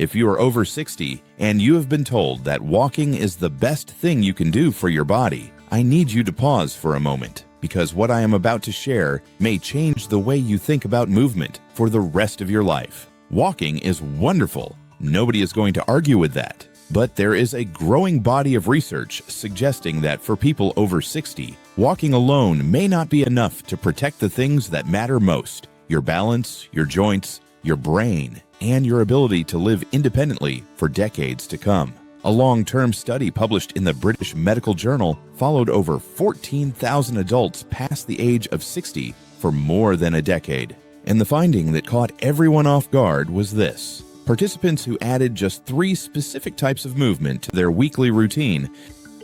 If you are over 60 and you have been told that walking is the best thing you can do for your body, I need you to pause for a moment, because what I am about to share may change the way you think about movement for the rest of your life. Walking is wonderful. Nobody is going to argue with that. But there is a growing body of research suggesting that for people over 60, walking alone may not be enough to protect the things that matter most: your balance, your joints, your brain, and your ability to live independently for decades to come. A long-term study published in the British Medical Journal followed over 14,000 adults past the age of 60 for more than a decade. And the finding that caught everyone off guard was this: participants who added just 3 specific types of movement to their weekly routine,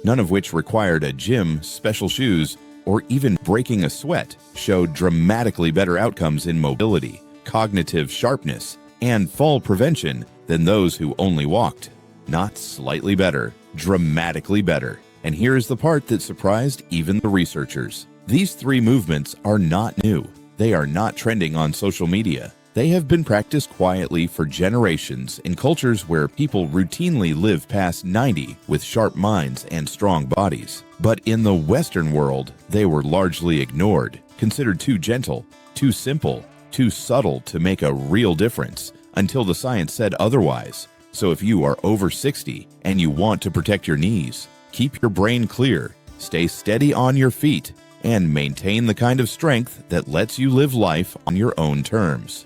none of which required a gym, special shoes, or even breaking a sweat, showed dramatically better outcomes in mobility, cognitive sharpness, and fall prevention than those who only walked. Not slightly better, dramatically better. And here's the part that surprised even the researchers. These 3 movements are not new. They are not trending on social media. They have been practiced quietly for generations in cultures where people routinely live past 90 with sharp minds and strong bodies. But in the Western world, they were largely ignored, considered too gentle, too simple, too subtle to make a real difference, until the science said otherwise. So if you are over 60 and you want to protect your knees, keep your brain clear, stay steady on your feet, and maintain the kind of strength that lets you live life on your own terms,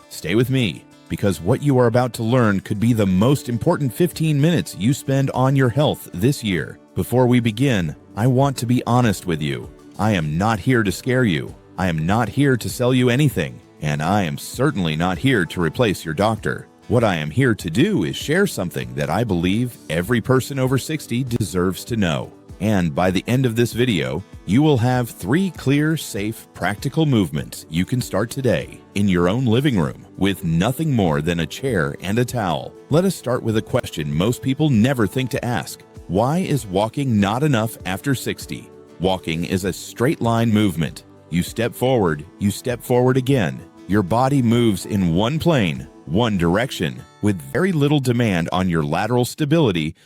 stay with me, because what you are about to learn could be the most important 15 minutes you spend on your health this year. Before we begin, I want to be honest with you. I am not here to scare you. I am not here to sell you anything. And I am certainly not here to replace your doctor. What I am here to do is share something that I believe every person over 60 deserves to know. And by the end of this video, you will have 3 clear, safe, practical movements you can start today in your own living room with nothing more than a chair and a towel. Let us start with a question most people never think to ask. Why is walking not enough after 60? Walking is a straight line movement. You step forward again. Your body moves in one plane, one direction, with very little demand on your lateral stability,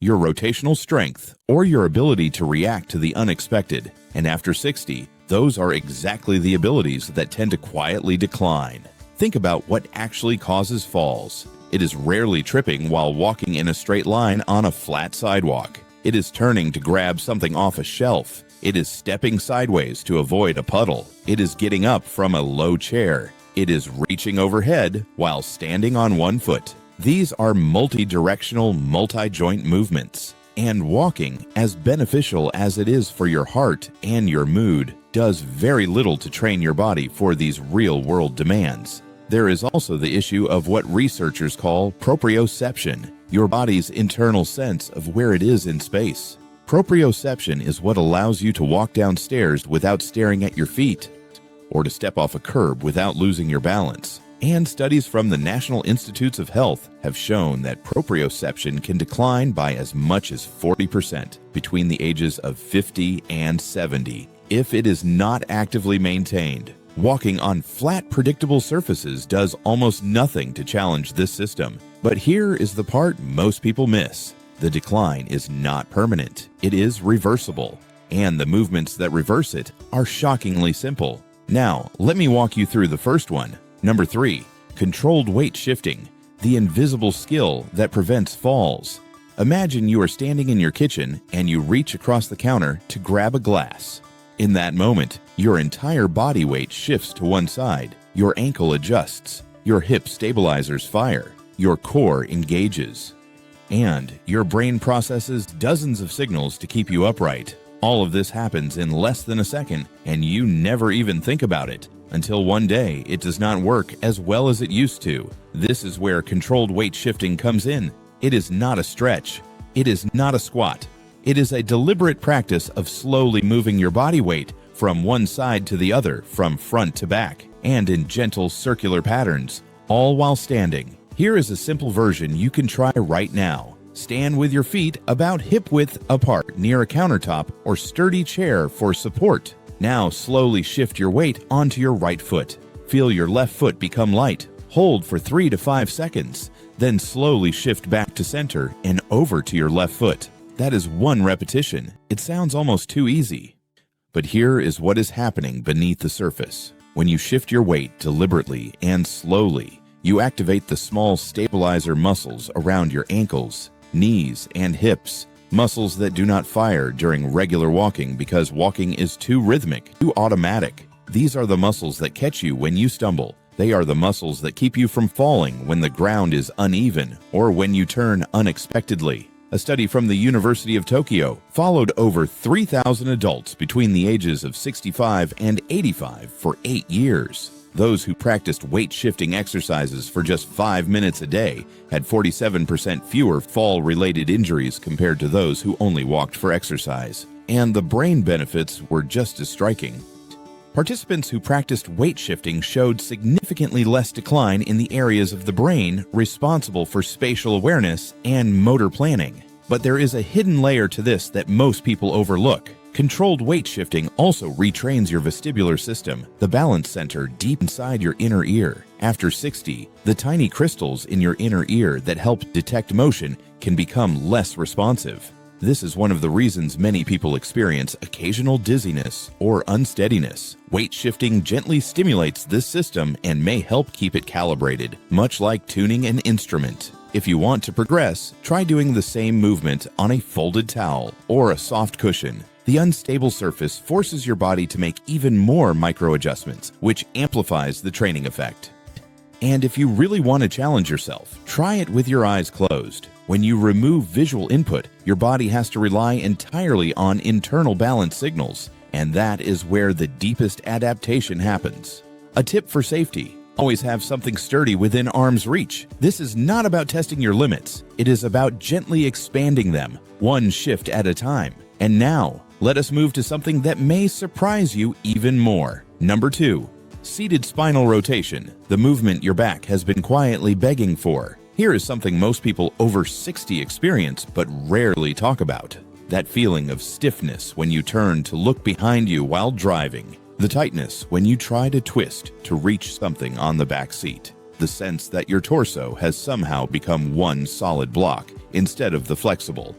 your rotational strength, or your ability to react to the unexpected. And after 60, those are exactly the abilities that tend to quietly decline. Think about what actually causes falls. It is rarely tripping while walking in a straight line on a flat sidewalk. It is turning to grab something off a shelf. It is stepping sideways to avoid a puddle. It is getting up from a low chair. It is reaching overhead while standing on one foot. These are multi-directional, multi-joint movements. And walking, as beneficial as it is for your heart and your mood, does very little to train your body for these real-world demands. There is also the issue of what researchers call proprioception, your body's internal sense of where it is in space. Proprioception is what allows you to walk downstairs without staring at your feet, or to step off a curb without losing your balance. And studies from the National Institutes of Health have shown that proprioception can decline by as much as 40% between the ages of 50 and 70 if it is not actively maintained. Walking on flat, predictable surfaces does almost nothing to challenge this system. But here is the part most people miss. The decline is not permanent. It is reversible. And the movements that reverse it are shockingly simple. Now, let me walk you through the first one. Number 3, controlled weight shifting, the invisible skill that prevents falls. Imagine you are standing in your kitchen and you reach across the counter to grab a glass. In that moment, your entire body weight shifts to one side. Your ankle adjusts, your hip stabilizers fire, your core engages, and your brain processes dozens of signals to keep you upright. All of this happens in less than a second, and you never even think about it until one day it does not work as well as it used to. This is where controlled weight shifting comes in. It is not a stretch. It is not a squat. It is a deliberate practice of slowly moving your body weight from one side to the other, from front to back, and in gentle circular patterns, all while standing. Here is a simple version you can try right now. Stand with your feet about hip-width apart near a countertop or sturdy chair for support. Now slowly shift your weight onto your right foot. Feel your left foot become light. Hold for 3 to 5 seconds, then slowly shift back to center and over to your left foot. That is 1 repetition. It sounds almost too easy. But here is what is happening beneath the surface. When you shift your weight deliberately and slowly, you activate the small stabilizer muscles around your ankles, knees, and hips, muscles that do not fire during regular walking because walking is too rhythmic, too automatic. These are the muscles that catch you when you stumble. They are the muscles that keep you from falling when the ground is uneven or when you turn unexpectedly. A study from the University of Tokyo followed over 3,000 adults between the ages of 65 and 85 for 8 years. Those who practiced weight-shifting exercises for just 5 minutes a day had 47% fewer fall-related injuries compared to those who only walked for exercise. And the brain benefits were just as striking. Participants who practiced weight shifting showed significantly less decline in the areas of the brain responsible for spatial awareness and motor planning. But there is a hidden layer to this that most people overlook. Controlled weight shifting also retrains your vestibular system, the balance center deep inside your inner ear. After 60, the tiny crystals in your inner ear that help detect motion can become less responsive. This is one of the reasons many people experience occasional dizziness or unsteadiness. Weight shifting gently stimulates this system and may help keep it calibrated, much like tuning an instrument. If you want to progress, try doing the same movement on a folded towel or a soft cushion. The unstable surface forces your body to make even more micro adjustments, which amplifies the training effect. And if you really want to challenge yourself, try it with your eyes closed. When you remove visual input, your body has to rely entirely on internal balance signals, and that is where the deepest adaptation happens. A tip for safety: always have something sturdy within arm's reach. This is not about testing your limits. It is about gently expanding them, one shift at a time. And now, let us move to something that may surprise you even more. Number 2. Seated spinal rotation, the movement your back has been quietly begging for. Here is something most people over 60 experience but rarely talk about. That feeling of stiffness when you turn to look behind you while driving. The tightness when you try to twist to reach something on the back seat. The sense that your torso has somehow become one solid block instead of the flexible,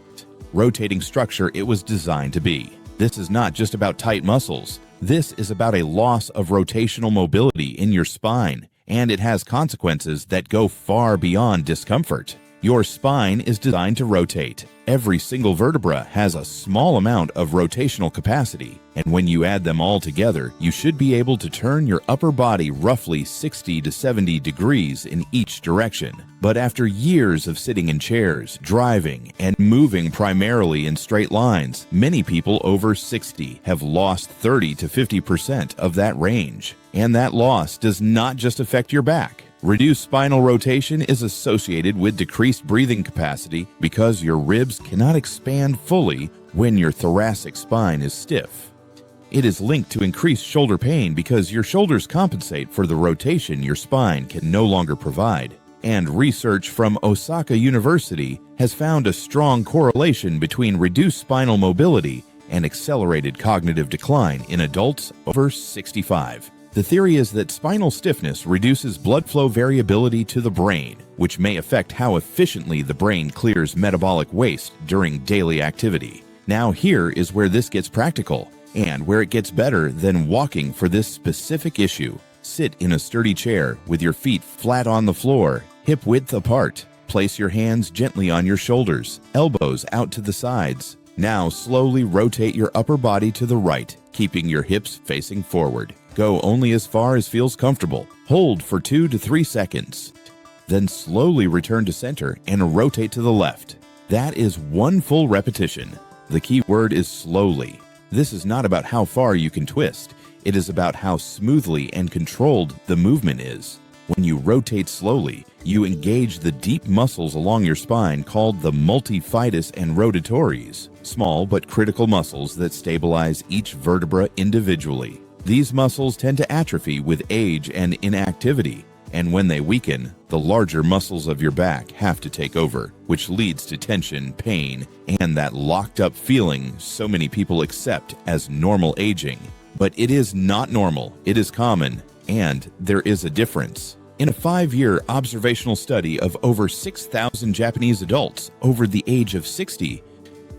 rotating structure it was designed to be. This is not just about tight muscles. This is about a loss of rotational mobility in your spine, and it has consequences that go far beyond discomfort. Your spine is designed to rotate. Every single vertebra has a small amount of rotational capacity, and when you add them all together, you should be able to turn your upper body roughly 60 to 70 degrees in each direction. But after years of sitting in chairs, driving, and moving primarily in straight lines, many people over 60 have lost 30 to 50% of that range. And that loss does not just affect your back. Reduced spinal rotation is associated with decreased breathing capacity because your ribs cannot expand fully when your thoracic spine is stiff. It is linked to increased shoulder pain because your shoulders compensate for the rotation your spine can no longer provide. And research from Osaka University has found a strong correlation between reduced spinal mobility and accelerated cognitive decline in adults over 65. The theory is that spinal stiffness reduces blood flow variability to the brain, which may affect how efficiently the brain clears metabolic waste during daily activity. Now here is where this gets practical, and where it gets better than walking for this specific issue. Sit in a sturdy chair with your feet flat on the floor, hip width apart. Place your hands gently on your shoulders, elbows out to the sides. Now slowly rotate your upper body to the right, keeping your hips facing forward. Go only as far as feels comfortable. Hold for 2 to 3 seconds. Then slowly return to center and rotate to the left. That is one full repetition. The key word is slowly. This is not about how far you can twist. It is about how smoothly and controlled the movement is. When you rotate slowly, you engage the deep muscles along your spine called the multifidus and rotatories, small but critical muscles that stabilize each vertebra individually. These muscles tend to atrophy with age and inactivity, and when they weaken, the larger muscles of your back have to take over, which leads to tension, pain, and that locked-up feeling so many people accept as normal aging. But it is not normal, it is common, and there is a difference. In a 5-year observational study of over 6,000 Japanese adults over the age of 60,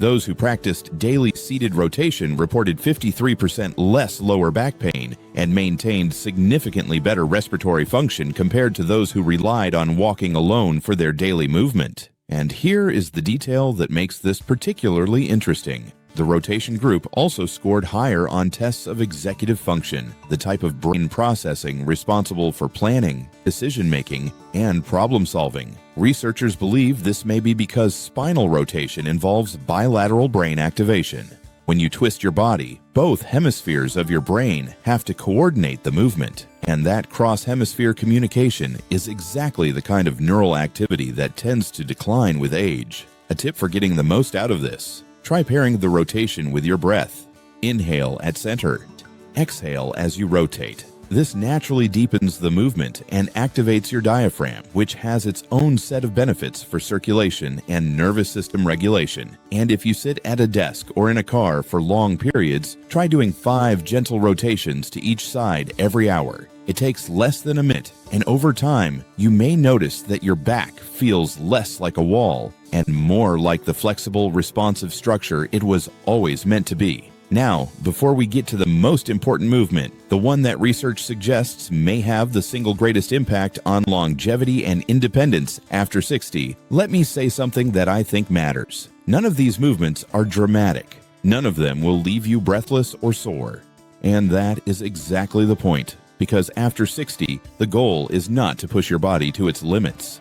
those who practiced daily seated rotation reported 53% less lower back pain and maintained significantly better respiratory function compared to those who relied on walking alone for their daily movement. And here is the detail that makes this particularly interesting. The rotation group also scored higher on tests of executive function, the type of brain processing responsible for planning, decision-making, and problem-solving. Researchers believe this may be because spinal rotation involves bilateral brain activation. When you twist your body, both hemispheres of your brain have to coordinate the movement, and that cross-hemisphere communication is exactly the kind of neural activity that tends to decline with age. A tip for getting the most out of this: try pairing the rotation with your breath. Inhale at center. Exhale as you rotate. This naturally deepens the movement and activates your diaphragm, which has its own set of benefits for circulation and nervous system regulation. And if you sit at a desk or in a car for long periods, try doing 5 gentle rotations to each side every hour. It takes less than a minute, and over time, you may notice that your back feels less like a wall and more like the flexible, responsive structure it was always meant to be. Now, before we get to the most important movement, the one that research suggests may have the single greatest impact on longevity and independence after 60, let me say something that I think matters. None of these movements are dramatic. None of them will leave you breathless or sore. And that is exactly the point, because after 60, the goal is not to push your body to its limits.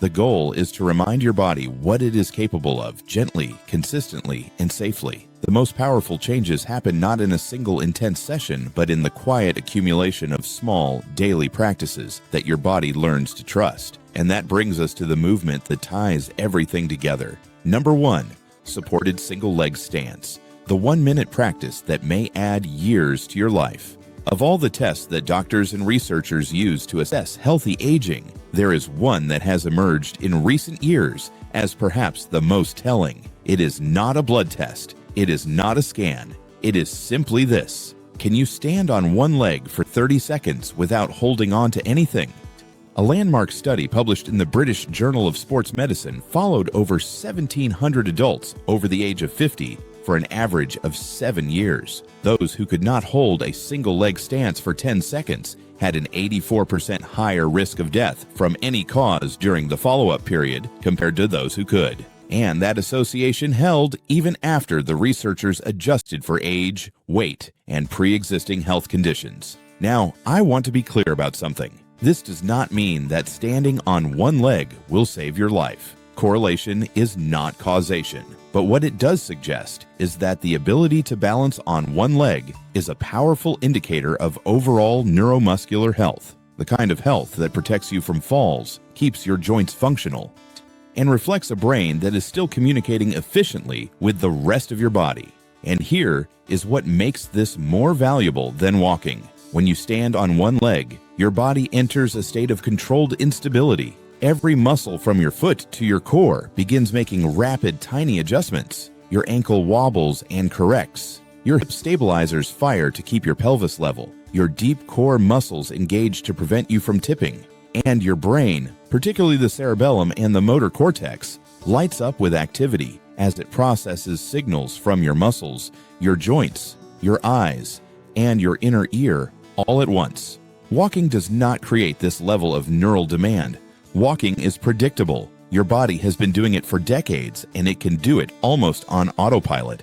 The goal is to remind your body what it is capable of, gently, consistently, and safely. The most powerful changes happen not in a single intense session, but in the quiet accumulation of small, daily practices that your body learns to trust. And that brings us to the movement that ties everything together. Number 1, supported single leg stance. The 1-minute practice that may add years to your life. Of all the tests that doctors and researchers use to assess healthy aging, there is one that has emerged in recent years as perhaps the most telling. It is not a blood test. It is not a scan. It is simply this: can you stand on one leg for 30 seconds without holding on to anything? A landmark study published in the British Journal of Sports Medicine followed over 1,700 adults over the age of 50 for an average of 7 years. Those who could not hold a single leg stance for 10 seconds had an 84% higher risk of death from any cause during the follow-up period compared to those who could. And that association held even after the researchers adjusted for age, weight, and pre-existing health conditions. Now, I want to be clear about something. This does not mean that standing on one leg will save your life. Correlation is not causation. But what it does suggest is that the ability to balance on one leg is a powerful indicator of overall neuromuscular health, the kind of health that protects you from falls, keeps your joints functional, and reflects a brain that is still communicating efficiently with the rest of your body. And here is what makes this more valuable than walking. When you stand on one leg, your body enters a state of controlled instability. Every muscle from your foot to your core begins making rapid, tiny adjustments. Your ankle wobbles and corrects. Your hip stabilizers fire to keep your pelvis level. Your deep core muscles engage to prevent you from tipping. And your brain, particularly the cerebellum and the motor cortex, lights up with activity as it processes signals from your muscles, your joints, your eyes, and your inner ear all at once. Walking does not create this level of neural demand. Walking is predictable. Your body has been doing it for decades, and it can do it almost on autopilot.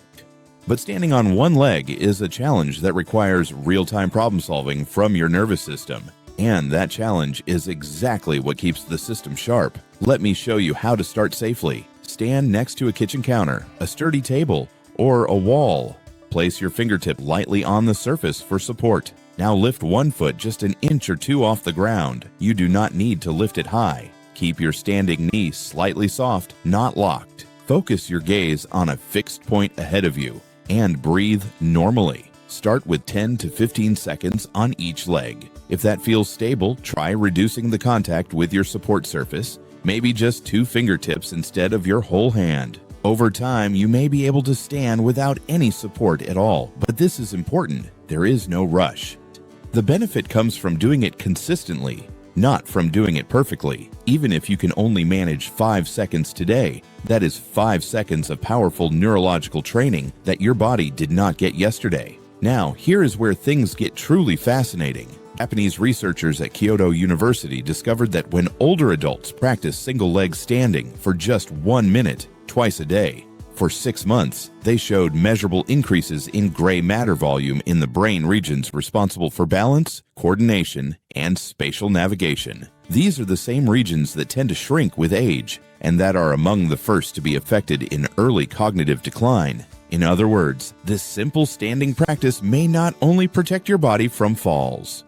But standing on one leg is a challenge that requires real-time problem solving from your nervous system. And that challenge is exactly what keeps the system sharp. Let me show you how to start safely. Stand next to a kitchen counter, a sturdy table, or a wall. Place your fingertip lightly on the surface for support. Now lift one foot just an inch or two off the ground. You do not need to lift it high. Keep your standing knee slightly soft, not locked. Focus your gaze on a fixed point ahead of you and breathe normally. Start with 10 to 15 seconds on each leg. If that feels stable, try reducing the contact with your support surface, maybe just 2 fingertips instead of your whole hand. Over time, you may be able to stand without any support at all, but this is important. There is no rush. The benefit comes from doing it consistently. not from doing it perfectly. Even if you can only manage 5 seconds today, that is 5 seconds of powerful neurological training that your body did not get yesterday. Now, here is where things get truly fascinating. Japanese researchers at Kyoto University discovered that when older adults practice single leg standing for just 1 minute, twice a day, for 6 months, they showed measurable increases in gray matter volume in the brain regions responsible for balance, coordination, and spatial navigation. These are the same regions that tend to shrink with age, and that are among the first to be affected in early cognitive decline. In other words, this simple standing practice may not only protect your body from falls,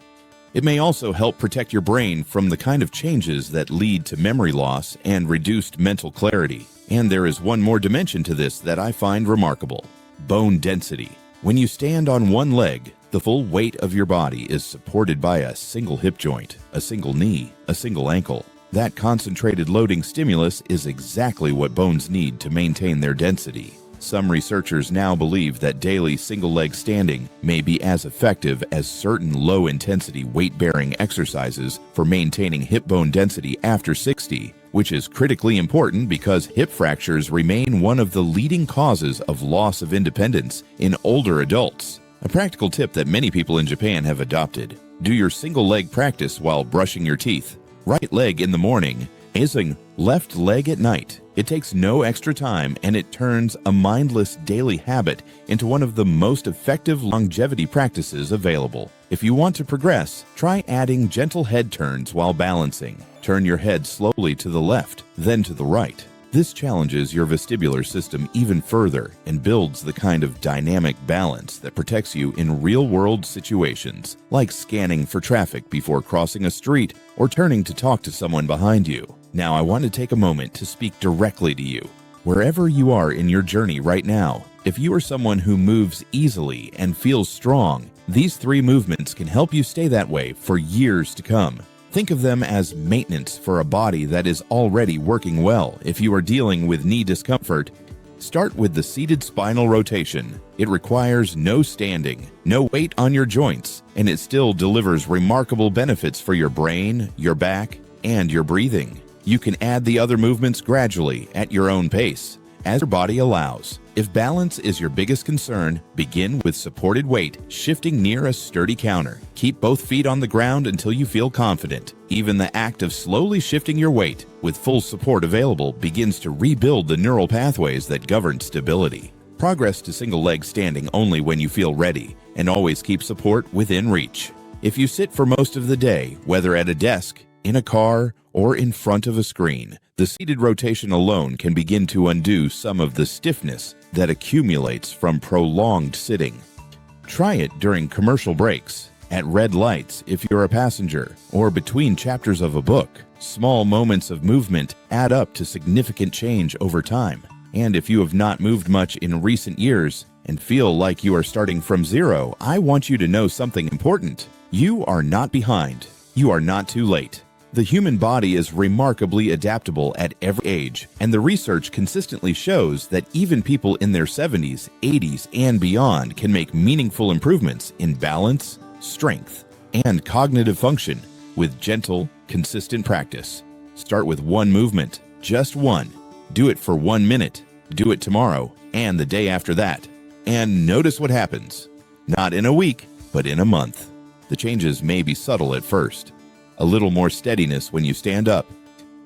it may also help protect your brain from the kind of changes that lead to memory loss and reduced mental clarity. And there is one more dimension to this that I find remarkable: bone density. When you stand on one leg, the full weight of your body is supported by a single hip joint, a single knee, a single ankle. That concentrated loading stimulus is exactly what bones need to maintain their density. Some researchers now believe that daily single-leg standing may be as effective as certain low-intensity weight-bearing exercises for maintaining hip bone density after 60, which is critically important because hip fractures remain one of the leading causes of loss of independence in older adults. A practical tip that many people in Japan have adopted: do your single-leg practice while brushing your teeth. Right leg in the morning, using left leg at night. It takes no extra time, and it turns a mindless daily habit into one of the most effective longevity practices available. If you want to progress, try adding gentle head turns while balancing. Turn your head slowly to the left, then to the right. This challenges your vestibular system even further and builds the kind of dynamic balance that protects you in real-world situations, like scanning for traffic before crossing a street or turning to talk to someone behind you. Now, I want to take a moment to speak directly to you. Wherever you are in your journey right now, if you are someone who moves easily and feels strong, these 3 movements can help you stay that way for years to come. Think of them as maintenance for a body that is already working well. If you are dealing with knee discomfort, start with the seated spinal rotation. It requires no standing, no weight on your joints, and it still delivers remarkable benefits for your brain, your back, and your breathing. You can add the other movements gradually at your own pace, as your body allows. If balance is your biggest concern, begin with supported weight, shifting near a sturdy counter. Keep both feet on the ground until you feel confident. Even the act of slowly shifting your weight, with full support available, begins to rebuild the neural pathways that govern stability. Progress to single leg standing only when you feel ready, and always keep support within reach. If you sit for most of the day, whether at a desk, in a car, or in front of a screen, the seated rotation alone can begin to undo some of the stiffness that accumulates from prolonged sitting. Try it during commercial breaks, at red lights if you're a passenger, or between chapters of a book. Small moments of movement add up to significant change over time. And if you have not moved much in recent years and feel like you are starting from zero, I want you to know something important. You are not behind. You are not too late. The human body is remarkably adaptable at every age, and the research consistently shows that even people in their 70s, 80s, and beyond can make meaningful improvements in balance, strength, and cognitive function with gentle, consistent practice. Start with one movement, just one. Do it for 1 minute. Do it tomorrow and the day after that. And notice what happens. Not in a week, but in a month. The changes may be subtle at first. A little more steadiness when you stand up,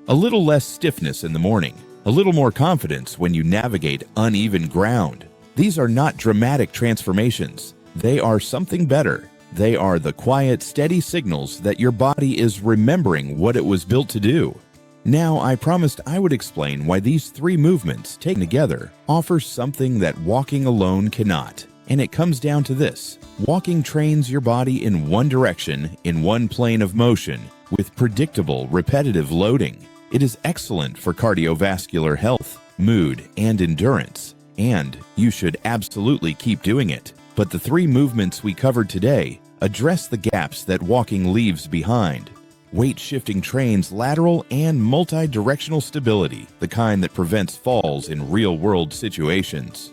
a little less stiffness in the morning, a little more confidence when you navigate uneven ground. These are not dramatic transformations. They are something better. They are the quiet, steady signals that your body is remembering what it was built to do. Now, I promised I would explain why these 3 movements, taken together, offer something that walking alone cannot. And it comes down to this. Walking trains your body in one direction, in one plane of motion, with predictable, repetitive loading. It is excellent for cardiovascular health, mood, and endurance. And you should absolutely keep doing it. But the 3 movements we covered today address the gaps that walking leaves behind. Weight shifting trains lateral and multi-directional stability, the kind that prevents falls in real-world situations.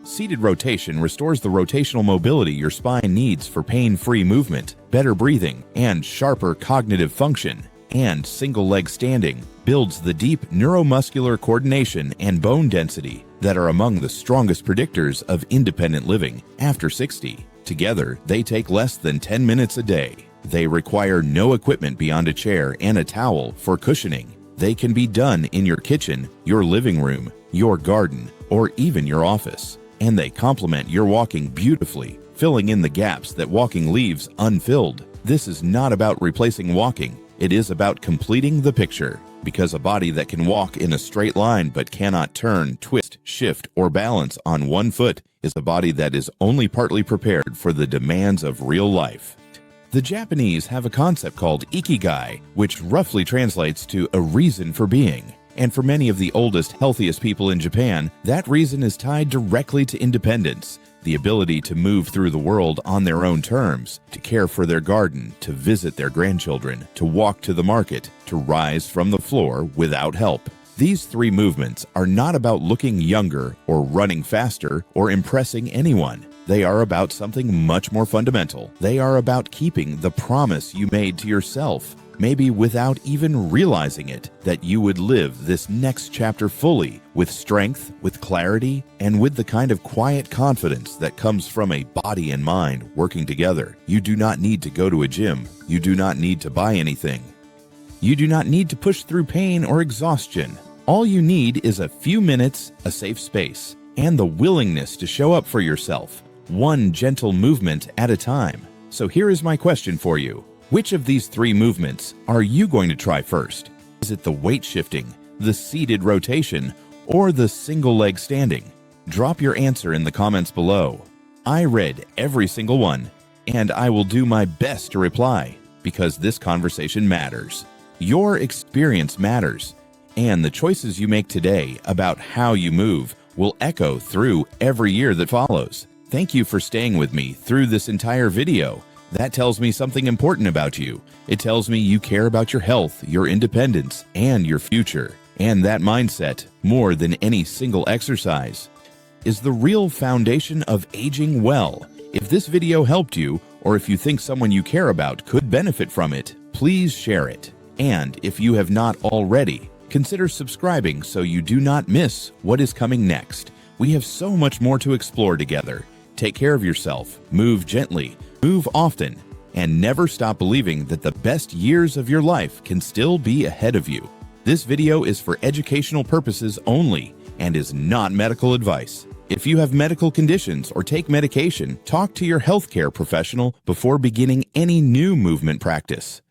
Seated rotation restores the rotational mobility your spine needs for pain-free movement, better breathing, and sharper cognitive function. and single leg standing builds the deep neuromuscular coordination and bone density that are among the strongest predictors of independent living after 60. Together, they take less than 10 minutes a day. They require no equipment beyond a chair and a towel for cushioning. They can be done in your kitchen, your living room, your garden, or even your office. And they complement your walking beautifully, filling in the gaps that walking leaves unfilled. This is not about replacing walking. It is about completing the picture, because a body that can walk in a straight line but cannot turn, twist, shift, or balance on one foot is a body that is only partly prepared for the demands of real life. The Japanese have a concept called ikigai, which roughly translates to a reason for being. And for many of the oldest, healthiest people in Japan, that reason is tied directly to independence, the ability to move through the world on their own terms, to care for their garden, to visit their grandchildren, to walk to the market, to rise from the floor without help. These three movements are not about looking younger or running faster or impressing anyone. They are about something much more fundamental. They are about keeping the promise you made to yourself, maybe without even realizing it, that you would live this next chapter fully, with strength, with clarity, and with the kind of quiet confidence that comes from a body and mind working together. You do not need to go to a gym. You do not need to buy anything. You do not need to push through pain or exhaustion. All you need is a few minutes, a safe space, and the willingness to show up for yourself, one gentle movement at a time. So here is my question for you. Which of these three movements are you going to try first? Is it the weight shifting, the seated rotation, or the single leg standing? Drop your answer in the comments below. I read every single one, and I will do my best to reply, because this conversation matters. Your experience matters, and the choices you make today about how you move will echo through every year that follows. Thank you for staying with me through this entire video. That tells me something important about you. It tells me you care about your health, your independence, and your future. And that mindset, more than any single exercise, is the real foundation of aging well. If this video helped you, or if you think someone you care about could benefit from it, please share it. And if you have not already, consider subscribing so you do not miss what is coming next. We have so much more to explore together. Take care of yourself, move gently, move often, and never stop believing that the best years of your life can still be ahead of you. This video is for educational purposes only and is not medical advice. If you have medical conditions or take medication, talk to your healthcare professional before beginning any new movement practice.